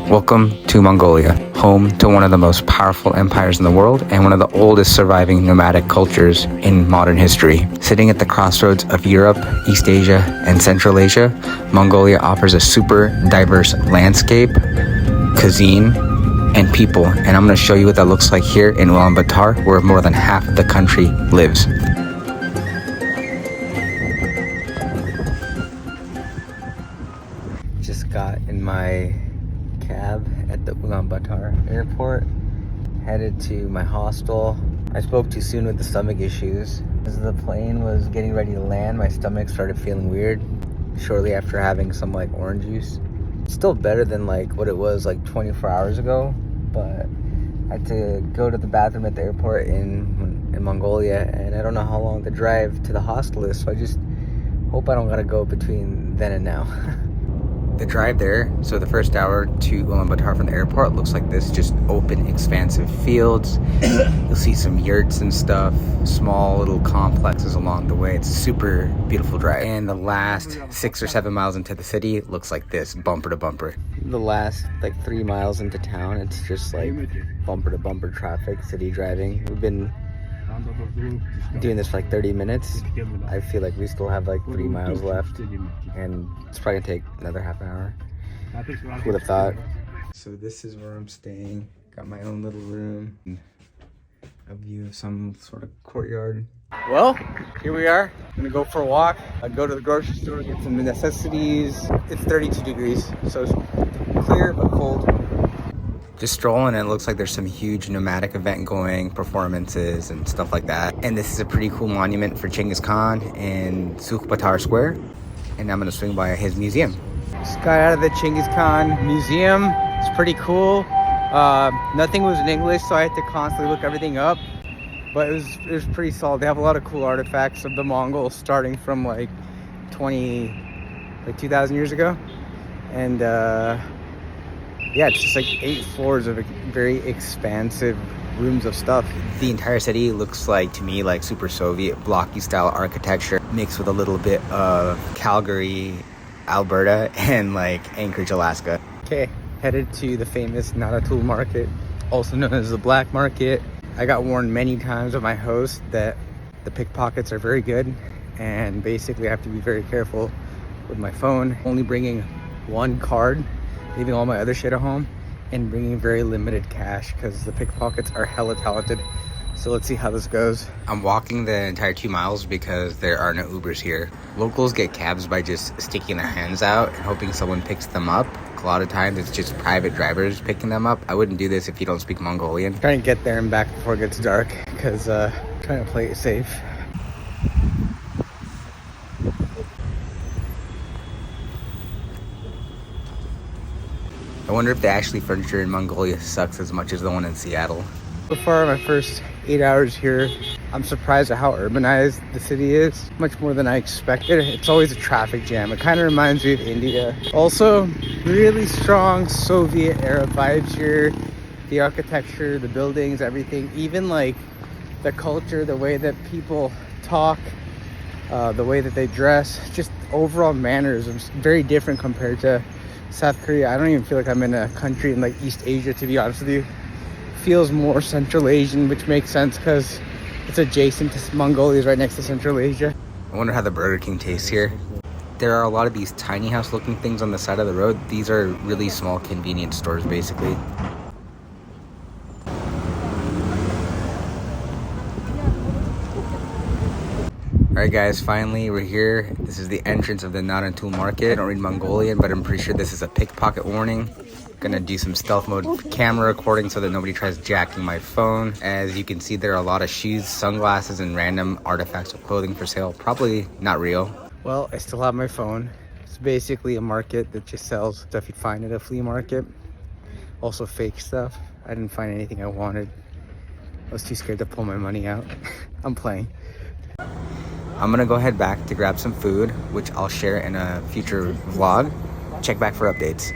Welcome to Mongolia, home to one of the most powerful empires in the world and one of the oldest surviving nomadic cultures in modern history. Sitting at the crossroads of Europe, East Asia, and Central Asia, Mongolia offers a super diverse landscape, cuisine, and people. And I'm going to show you what that looks like here in Ulaanbaatar, where more than half of the country lives. Just got in my cab at the Ulaanbaatar airport, headed to my hostel. I spoke too soon with the stomach issues. As the plane was getting ready to land, my stomach started feeling weird shortly after having some like orange juice. It's still better than like what it was like 24 hours ago, but I had to go to the bathroom at the airport in Mongolia, and I don't know how long the drive to the hostel is, so I just hope I don't gotta go between then and now. The drive there, so the first hour to Ulaanbaatar from the airport, looks like this, just open, expansive fields. You'll see some yurts and stuff, small little complexes along the way. It's a super beautiful drive. And the last 6 or 7 miles into the city, it looks like this, bumper to bumper. The last like 3 miles into town, it's just like bumper to bumper traffic, city driving. We've been doing this for like 30 minutes. I feel like we still have like 3 miles left, and it's probably gonna take another half an hour. Who would have thought? So this is where I'm staying. Got my own little room, a view of some sort of courtyard. Well, here we are. I'm gonna go for a walk. I'll go to the grocery store, get some necessities. It's 32 degrees, so it's clear but cold. Just strolling, and it looks like there's some huge nomadic event going, performances and stuff like that. And this is a pretty cool monument for Genghis Khan in Baatar Square. And I'm gonna swing by his museum. Just got out of the Genghis Khan museum. It's pretty cool. Nothing was in English, so I had to constantly look everything up. But it was pretty solid. They have a lot of cool artifacts of the Mongols starting from like 2,000 years ago. And yeah, it's just like 8 floors of very expansive rooms of stuff. The entire city looks like, to me, like super Soviet blocky style architecture mixed with a little bit of Calgary, Alberta, and like Anchorage, Alaska. Okay, headed to the famous Naratul market, also known as the black market. I got warned many times by my host that the pickpockets are very good, and basically I have to be very careful with my phone, only bringing one card, leaving all my other shit at home, and bringing very limited cash because the pickpockets are hella talented. So let's see how this goes. I'm walking the entire 2 miles because there are no Ubers here. Locals get cabs by just sticking their hands out and hoping someone picks them up. A lot of times it's just private drivers picking them up. I wouldn't do this if you don't speak Mongolian. I'm trying to get there and back before it gets dark because trying to play it safe. I wonder if the actually furniture in Mongolia sucks as much as the one in Seattle. So far, my first 8 hours here, I'm surprised at how urbanized the city is. Much more than I expected. It's always a traffic jam. It kind of reminds me of India. Also, really strong Soviet era vibes here. The architecture, the buildings, everything. Even like the culture, the way that people talk, the way that they dress. Just overall mannerisms, very different compared to South Korea. I don't even feel like I'm in a country in like East Asia, to be honest with you. Feels more Central Asian, which makes sense because it's adjacent to Mongolia, is right next to Central Asia. I wonder how the Burger King tastes here. There are a lot of these tiny house looking things on the side of the road. These are really small convenience stores basically. Alright guys, finally we're here. This is the entrance of the Naratul market. I don't read Mongolian, but I'm pretty sure this is a pickpocket warning. Gonna do some stealth mode camera recording so that nobody tries jacking my phone. As you can see, there are a lot of shoes, sunglasses, and random artifacts of clothing for sale. Probably not real. Well, I still have my phone. It's basically a market that just sells stuff you'd find at a flea market. Also fake stuff. I didn't find anything I wanted. I was too scared to pull my money out. I'm playing. I'm gonna go head back to grab some food, which I'll share in a future vlog. Check back for updates.